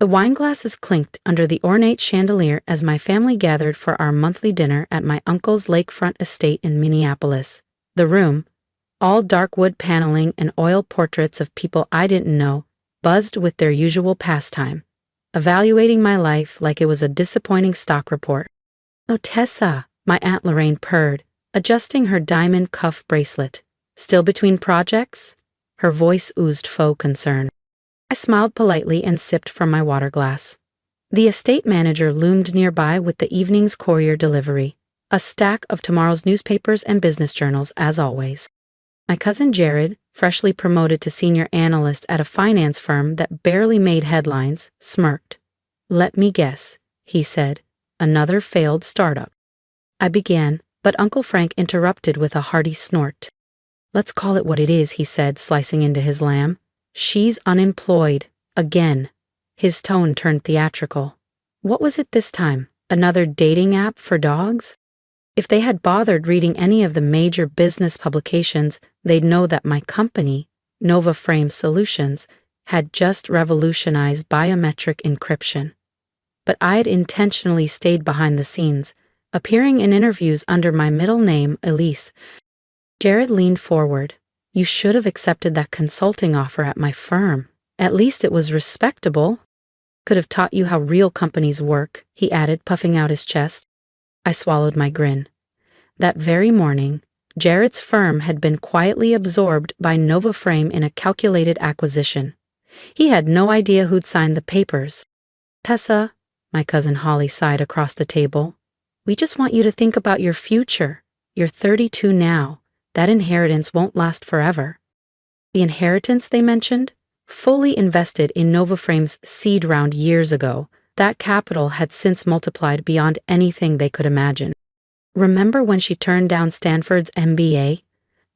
The wine glasses clinked under the ornate chandelier as my family gathered for our monthly dinner at my uncle's lakefront estate in Minneapolis. The room, all dark wood paneling and oil portraits of people I didn't know, buzzed with their usual pastime, evaluating my life like it was a disappointing stock report. "Oh, Tessa," my Aunt Lorraine purred, adjusting her diamond cuff bracelet. "Still between projects?" Her voice oozed faux concern. I smiled politely and sipped from my water glass. The estate manager loomed nearby with the evening's courier delivery, a stack of tomorrow's newspapers and business journals as always. My cousin Jared, freshly promoted to senior analyst at a finance firm that barely made headlines, smirked. "Let me guess," he said, "another failed startup." I began, but Uncle Frank interrupted with a hearty snort. "Let's call it what it is," he said, slicing into his lamb. "She's unemployed. Again." His tone turned theatrical. What was it this time? Another dating app for dogs? If they had bothered reading any of the major business publications, they'd know that my company, Nova Frame Solutions, had just revolutionized biometric encryption. But I'd intentionally stayed behind the scenes, appearing in interviews under my middle name, Elise. Jared leaned forward. "You should have accepted that consulting offer at my firm. At least it was respectable. Could have taught you how real companies work," he added, puffing out his chest. I swallowed my grin. That very morning, Jared's firm had been quietly absorbed by Nova Frame in a calculated acquisition. He had no idea who'd signed the papers. "Tessa," my cousin Holly sighed across the table, "we just want you to think about your future. You're 32 now. That inheritance won't last forever." The inheritance they mentioned? Fully invested in Nova Frame's seed round years ago, that capital had since multiplied beyond anything they could imagine. "Remember when she turned down Stanford's MBA?"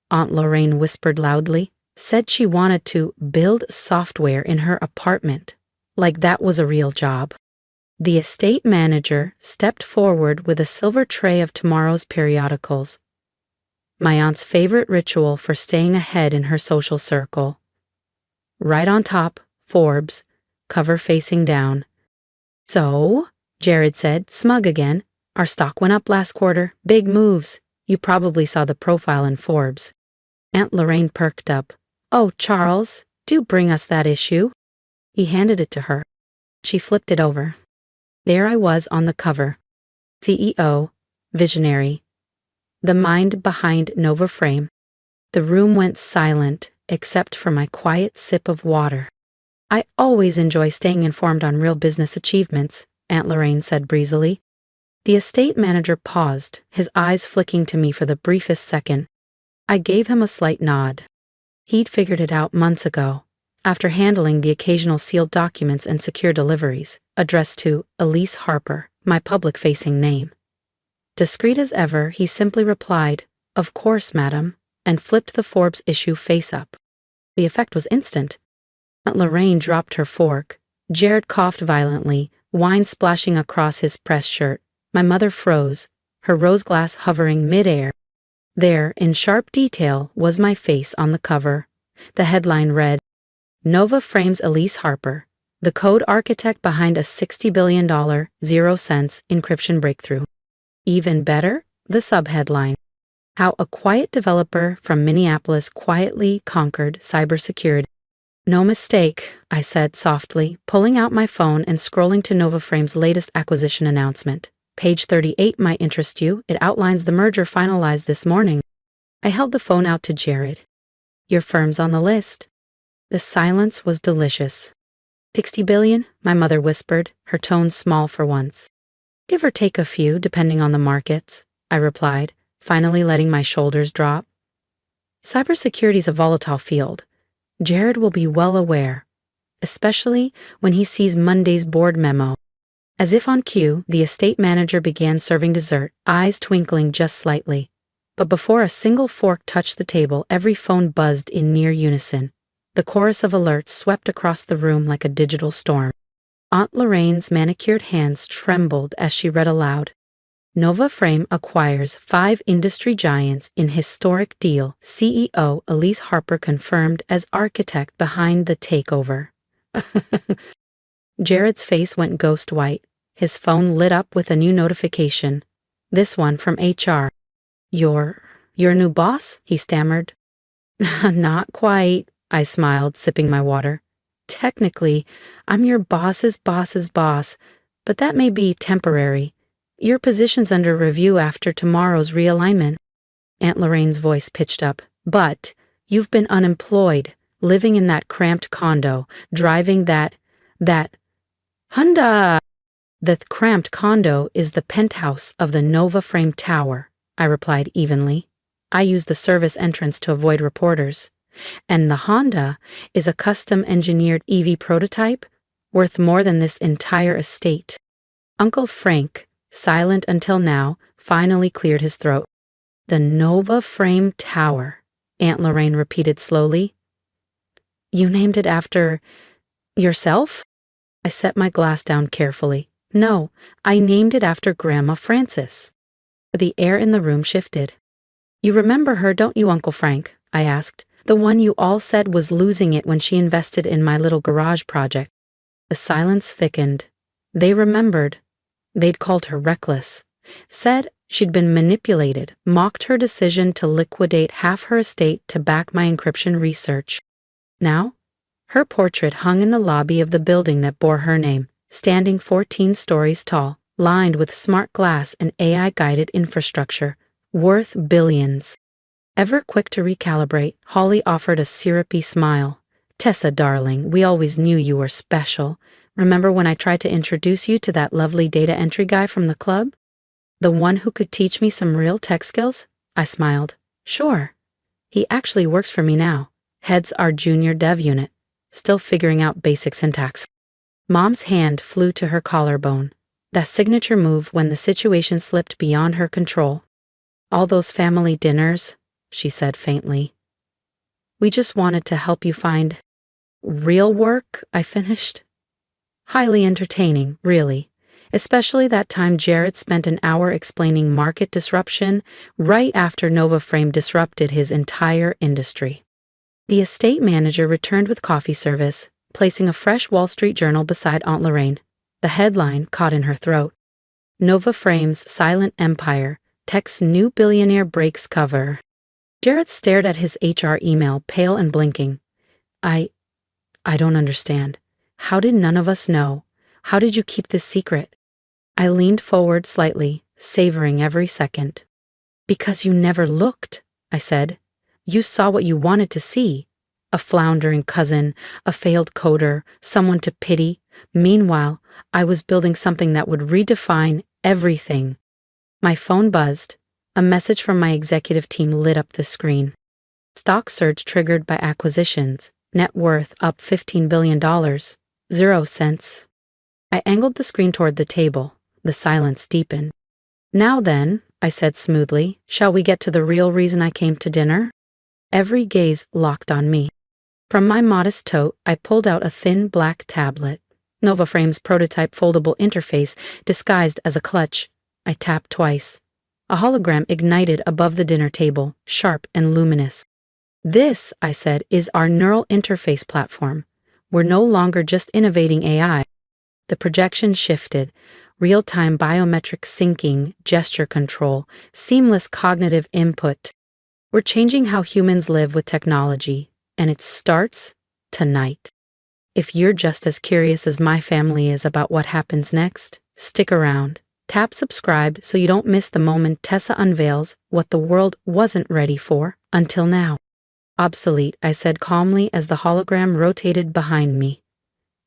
Aunt Lorraine whispered loudly. "Said she wanted to build software in her apartment. Like that was a real job." The estate manager stepped forward with a silver tray of tomorrow's periodicals. My aunt's favorite ritual for staying ahead in her social circle. Right on top, Forbes, cover facing down. "So," Jared said, smug again, "our stock went up last quarter. Big moves. You probably saw the profile in Forbes." Aunt Lorraine perked up. "Oh, Charles, do bring us that issue." He handed it to her. She flipped it over. There I was on the cover. CEO, visionary. The mind behind Nova Frame. The room went silent, except for my quiet sip of water. "I always enjoy staying informed on real business achievements," Aunt Lorraine said breezily. The estate manager paused, his eyes flicking to me for the briefest second. I gave him a slight nod. He'd figured it out months ago, after handling the occasional sealed documents and secure deliveries, addressed to Elise Harper, my public-facing name. Discreet as ever, he simply replied, "Of course, madam," and flipped the Forbes issue face up. The effect was instant. Aunt Lorraine dropped her fork. Jared coughed violently, wine splashing across his press shirt. My mother froze, her rose glass hovering mid-air. There, in sharp detail, was my face on the cover. The headline read, "Nova Frame's Elise Harper, the code architect behind a $60 billion, 0 cents encryption breakthrough." Even better, the subheadline, "How a quiet developer from Minneapolis quietly conquered cybersecurity." "No mistake," I said softly, pulling out my phone and scrolling to Nova Frame's latest acquisition announcement. "Page 38 might interest you. It outlines the merger finalized this morning." I held the phone out to Jared. "Your firm's on the list." The silence was delicious. $60 billion, my mother whispered, her tone small for once. "Give or take a few, depending on the markets," I replied, finally letting my shoulders drop. Cybersecurity's a volatile field. Jared will be well aware, especially when he sees Monday's board memo. As if on cue, the estate manager began serving dessert, eyes twinkling just slightly. But before a single fork touched the table, every phone buzzed in near unison. The chorus of alerts swept across the room like a digital storm. Aunt Lorraine's manicured hands trembled as she read aloud. Nova Frame acquires 5 industry giants in historic deal. CEO Elise Harper confirmed as architect behind the takeover. Jared's face went ghost white. His phone lit up with a new notification. This one from HR. Your new boss? He stammered. Not quite, I smiled, sipping my water. Technically, I'm your boss's boss's boss, but that may be temporary. Your position's under review after tomorrow's realignment. Aunt Lorraine's voice pitched up. But you've been unemployed, living in that cramped condo, driving that Honda. The cramped condo is the penthouse of the Nova Frame Tower, I replied evenly. I use the service entrance to avoid reporters. And the Honda is a custom-engineered EV prototype worth more than this entire estate. Uncle Frank, silent until now, finally cleared his throat. The Nova Frame Tower, Aunt Lorraine repeated slowly. You named it after yourself? I set my glass down carefully. No, I named it after Grandma Frances. The air in the room shifted. You remember her, don't you, Uncle Frank? I asked. The one you all said was losing it when she invested in my little garage project. The silence thickened. They remembered. They'd called her reckless. Said she'd been manipulated, mocked her decision to liquidate half her estate to back my encryption research. Now, her portrait hung in the lobby of the building that bore her name, standing 14 stories tall, lined with smart glass and AI-guided infrastructure, worth billions. Ever quick to recalibrate, Holly offered a syrupy smile. Tessa, darling, we always knew you were special. Remember when I tried to introduce you to that lovely data entry guy from the club? The one who could teach me some real tech skills? I smiled. Sure. He actually works for me now. Heads our junior dev unit. Still figuring out basic syntax. Mom's hand flew to her collarbone. That signature move when the situation slipped beyond her control. All those family dinners, she said faintly. We just wanted to help you find real work, I finished. Highly entertaining, really. Especially that time Jared spent an hour explaining market disruption right after Nova Frame disrupted his entire industry. The estate manager returned with coffee service, placing a fresh Wall Street Journal beside Aunt Lorraine. The headline caught in her throat. Nova Frame's Silent Empire, Tech's New Billionaire Breaks Cover. Jared stared at his HR email, pale and blinking. I don't understand. How did none of us know? How did you keep this secret? I leaned forward slightly, savoring every second. Because you never looked, I said. You saw what you wanted to see. A floundering cousin, a failed coder, someone to pity. Meanwhile, I was building something that would redefine everything. My phone buzzed. A message from my executive team lit up the screen. Stock surge triggered by acquisitions. Net worth up $15 billion. 0 cents. I angled the screen toward the table. The silence deepened. Now then, I said smoothly, shall we get to the real reason I came to dinner? Every gaze locked on me. From my modest tote, I pulled out a thin black tablet. Nova Frame's prototype foldable interface disguised as a clutch. I tapped twice. A hologram ignited above the dinner table, sharp and luminous. This, I said, is our neural interface platform. We're no longer just innovating AI. The projection shifted. Real-time biometric syncing, gesture control, seamless cognitive input. We're changing how humans live with technology, and it starts tonight. If you're just as curious as my family is about what happens next, stick around. Tap subscribe so you don't miss the moment Tessa unveils what the world wasn't ready for until now. Obsolete, I said calmly as the hologram rotated behind me.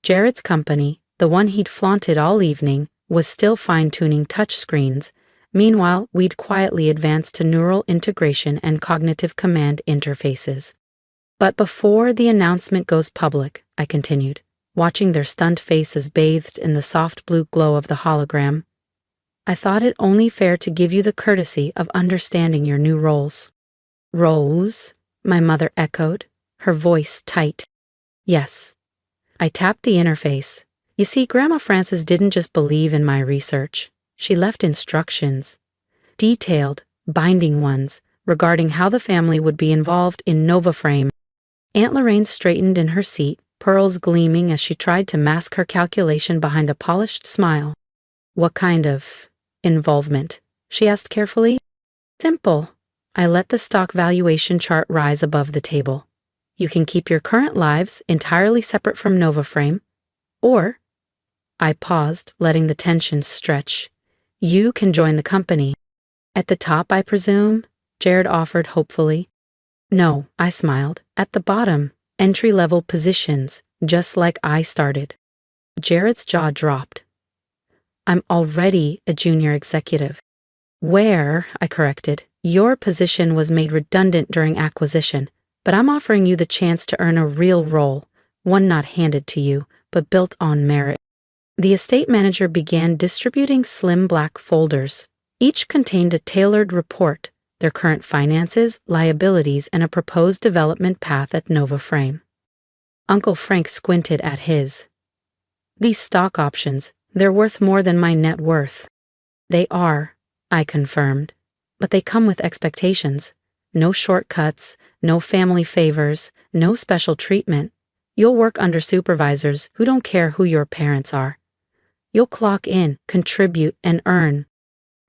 Jared's company, the one he'd flaunted all evening, was still fine-tuning touchscreens. Meanwhile, we'd quietly advanced to neural integration and cognitive command interfaces. But before the announcement goes public, I continued, watching their stunned faces bathed in the soft blue glow of the hologram, I thought it only fair to give you the courtesy of understanding your new roles. Roles? My mother echoed, her voice tight. Yes. I tapped the interface. You see, Grandma Frances didn't just believe in my research. She left instructions. Detailed, binding ones, regarding how the family would be involved in Nova Frame. Aunt Lorraine straightened in her seat, pearls gleaming as she tried to mask her calculation behind a polished smile. "What kind of involvement?" she asked carefully. "Simple." I let the stock valuation chart rise above the table. "You can keep your current lives entirely separate from NovaFrame, or," I paused, letting the tension stretch, "you can join the company." "At the top, I presume?" Jared offered hopefully. "No," I smiled. "At the bottom, entry-level positions, just like I started." Jared's jaw dropped. "I'm already a junior executive." "Where," I corrected, "your position was made redundant during acquisition, but I'm offering you the chance to earn a real role, one not handed to you, but built on merit." The estate manager began distributing slim black folders. Each contained a tailored report, their current finances, liabilities, and a proposed development path at NovaFrame. Uncle Frank squinted at his. "These stock options, they're worth more than my net worth." "They are," I confirmed, "but they come with expectations. No shortcuts, no family favors, no special treatment. You'll work under supervisors who don't care who your parents are. You'll clock in, contribute, and earn."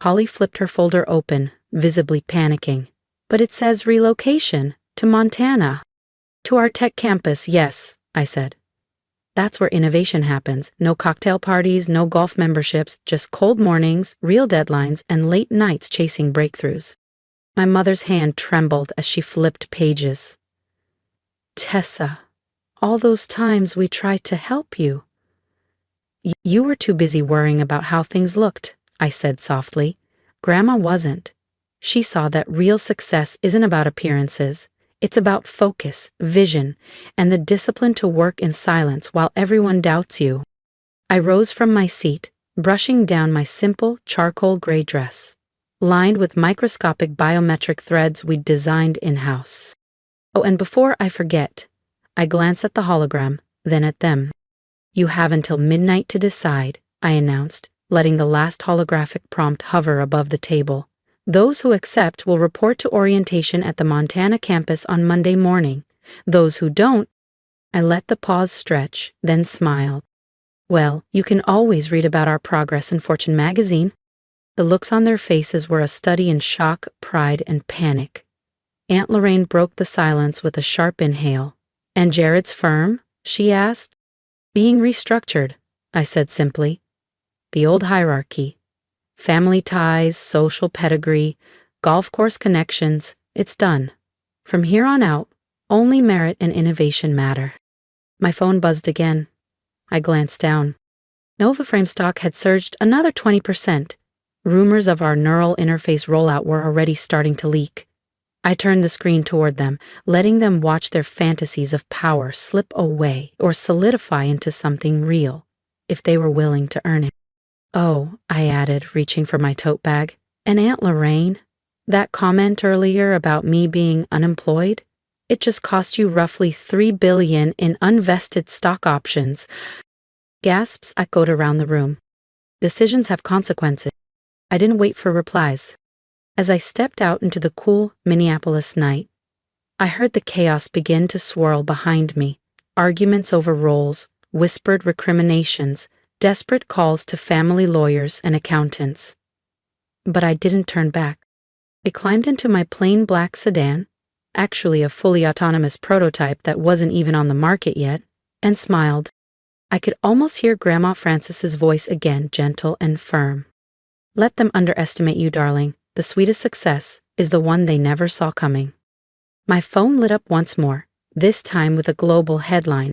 Holly flipped her folder open, visibly panicking. "But it says relocation to Montana." "To our tech campus, yes," I said. "That's where innovation happens. No cocktail parties, no golf memberships, just cold mornings, real deadlines, and late nights chasing breakthroughs." My mother's hand trembled as she flipped pages. "Tessa, all those times we tried to help you." You were too busy worrying about how things looked," I said softly. "Grandma wasn't. She saw that real success isn't about appearances. It's about focus, vision, and the discipline to work in silence while everyone doubts you." I rose from my seat, brushing down my simple charcoal gray dress, lined with microscopic biometric threads we'd designed in-house. "Oh, and before I forget," I glanced at the hologram, then at them. "You have until midnight to decide," I announced, letting the last holographic prompt hover above the table. "Those who accept will report to orientation at the Montana campus on Monday morning. Those who don't—" I let the pause stretch, then smiled. "Well, you can always read about our progress in Fortune magazine." The looks on their faces were a study in shock, pride, and panic. Aunt Lorraine broke the silence with a sharp inhale. "And Jared's firm?" she asked. "Being restructured," I said simply. "The old hierarchy. Family ties, social pedigree, golf course connections, it's done. From here on out, only merit and innovation matter." My phone buzzed again. I glanced down. NovaFrame stock had surged another 20%. Rumors of our neural interface rollout were already starting to leak. I turned the screen toward them, letting them watch their fantasies of power slip away or solidify into something real, if they were willing to earn it. "Oh," I added, reaching for my tote bag, "and Aunt Lorraine, that comment earlier about me being unemployed, it just cost you roughly $3 billion in unvested stock options." Gasps echoed around the room. Decisions have consequences. I didn't wait for replies. As I stepped out into the cool Minneapolis night, I heard the chaos begin to swirl behind me. Arguments over roles, whispered recriminations, desperate calls to family lawyers and accountants. But I didn't turn back. I climbed into my plain black sedan, actually a fully autonomous prototype that wasn't even on the market yet, and smiled. I could almost hear Grandma Frances's voice again, gentle and firm. "Let them underestimate you, darling. The sweetest success is the one they never saw coming." My phone lit up once more, this time with a global headline.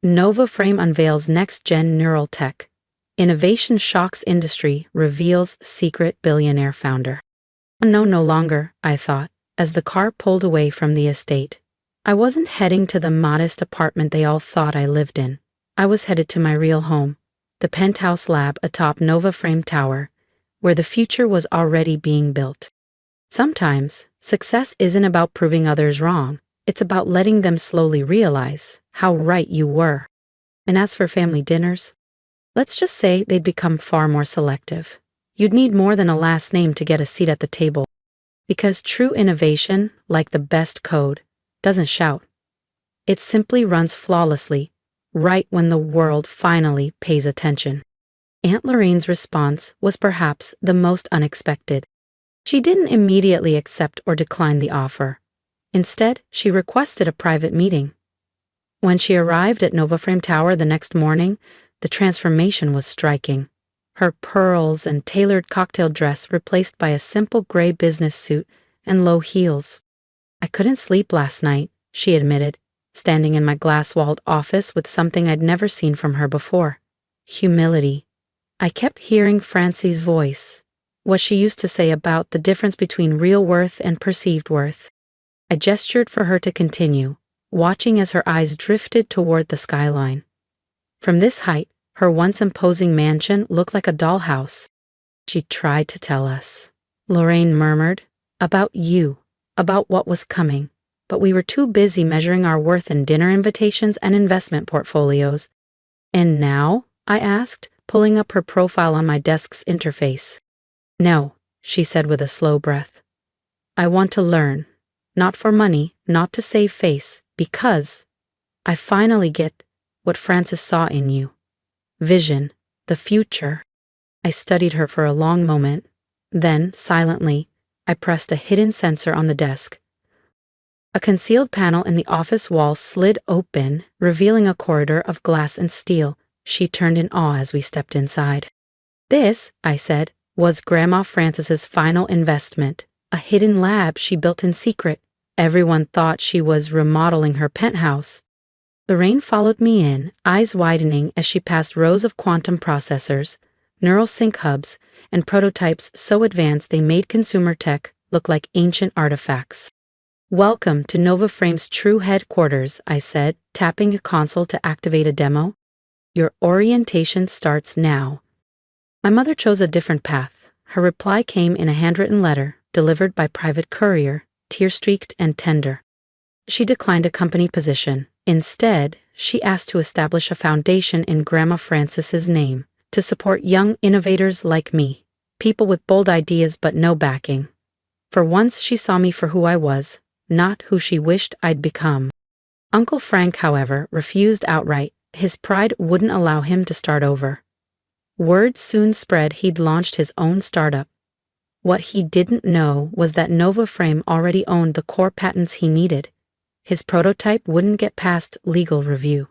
NovaFrame unveils next-gen neural tech. Innovation shocks industry, reveals secret billionaire founder. No longer, I thought, as the car pulled away from the estate. I wasn't heading to the modest apartment they all thought I lived in. I was headed to my real home, the penthouse lab atop NovaFrame Tower, where the future was already being built. Sometimes, success isn't about proving others wrong. It's about letting them slowly realize how right you were. And as for family dinners, let's just say they'd become far more selective. You'd need more than a last name to get a seat at the table. Because true innovation, like the best code, doesn't shout. It simply runs flawlessly, right when the world finally pays attention. Aunt Lorraine's response was perhaps the most unexpected. She didn't immediately accept or decline the offer. Instead, she requested a private meeting. When she arrived at NovaFrame Tower the next morning, the transformation was striking. Her pearls and tailored cocktail dress replaced by a simple gray business suit and low heels. "I couldn't sleep last night," she admitted, standing in my glass-walled office with something I'd never seen from her before: humility. I kept hearing Francie's voice, what she used to say about the difference between real worth and perceived worth. I gestured for her to continue, watching as her eyes drifted toward the skyline. From this height, her once imposing mansion looked like a dollhouse. "She tried to tell us," Lorraine murmured, "about you, about what was coming, but we were too busy measuring our worth in dinner invitations and investment portfolios." "And now?" I asked, pulling up her profile on my desk's interface. "No," she said with a slow breath. "I want to learn. Not for money, not to save face, because I finally get what Francis saw in you. Vision, the future." I studied her for a long moment. Then, silently, I pressed a hidden sensor on the desk. A concealed panel in the office wall slid open, revealing a corridor of glass and steel. She turned in awe as we stepped inside. "This," I said, "was Grandma Francis's final investment, a hidden lab she built in secret. Everyone thought she was remodeling her penthouse." Lorraine followed me in, eyes widening as she passed rows of quantum processors, neural sync hubs, and prototypes so advanced they made consumer tech look like ancient artifacts. "Welcome to NovaFrame's true headquarters," I said, tapping a console to activate a demo. "Your orientation starts now." My mother chose a different path. Her reply came in a handwritten letter, delivered by private courier, tear-streaked and tender. She declined a company position. Instead, she asked to establish a foundation in Grandma Francis's name to support young innovators like me, people with bold ideas but no backing. For once, she saw me for who I was, not who she wished I'd become. Uncle Frank, however, refused outright. His pride wouldn't allow him to start over. Word soon spread he'd launched his own startup. What he didn't know was that NovaFrame already owned the core patents he needed. His prototype wouldn't get past legal review.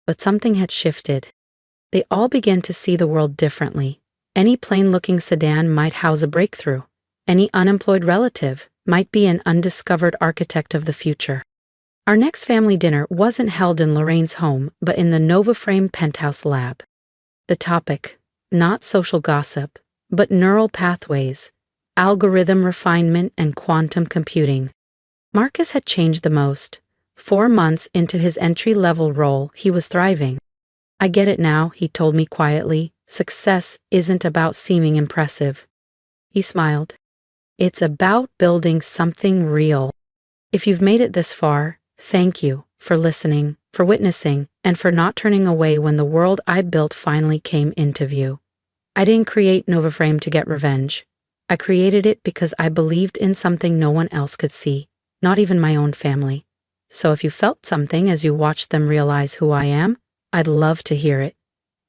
But something had shifted. They all began to see the world differently. Any plain-looking sedan might house a breakthrough. Any unemployed relative might be an undiscovered architect of the future. Our next family dinner wasn't held in Lorraine's home, but in the NovaFrame penthouse lab. The topic, not social gossip, but neural pathways, algorithm refinement, and quantum computing. Marcus had changed the most. 4 months into his entry-level role, he was thriving. "I get it now," he told me quietly. "Success isn't about seeming impressive." He smiled. "It's about building something real. If you've made it this far, thank you for listening, for witnessing, and for not turning away when the world I built finally came into view." I didn't create NovaFrame to get revenge. I created it because I believed in something no one else could see, not even my own family. So if you felt something as you watched them realize who I am, I'd love to hear it.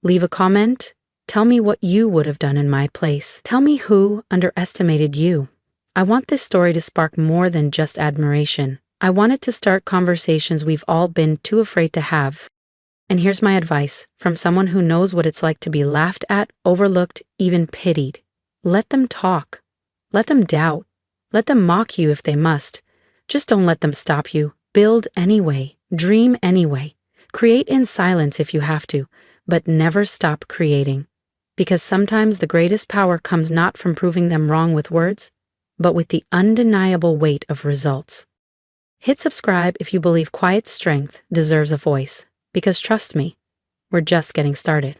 Leave a comment. Tell me what you would have done in my place. Tell me who underestimated you. I want this story to spark more than just admiration. I want it to start conversations we've all been too afraid to have. And here's my advice, from someone who knows what it's like to be laughed at, overlooked, even pitied. Let them talk. Let them doubt. Let them mock you if they must. Just don't let them stop you. Build anyway. Dream anyway. Create in silence if you have to, but never stop creating. Because sometimes the greatest power comes not from proving them wrong with words, but with the undeniable weight of results. Hit subscribe if you believe quiet strength deserves a voice. Because trust me, we're just getting started.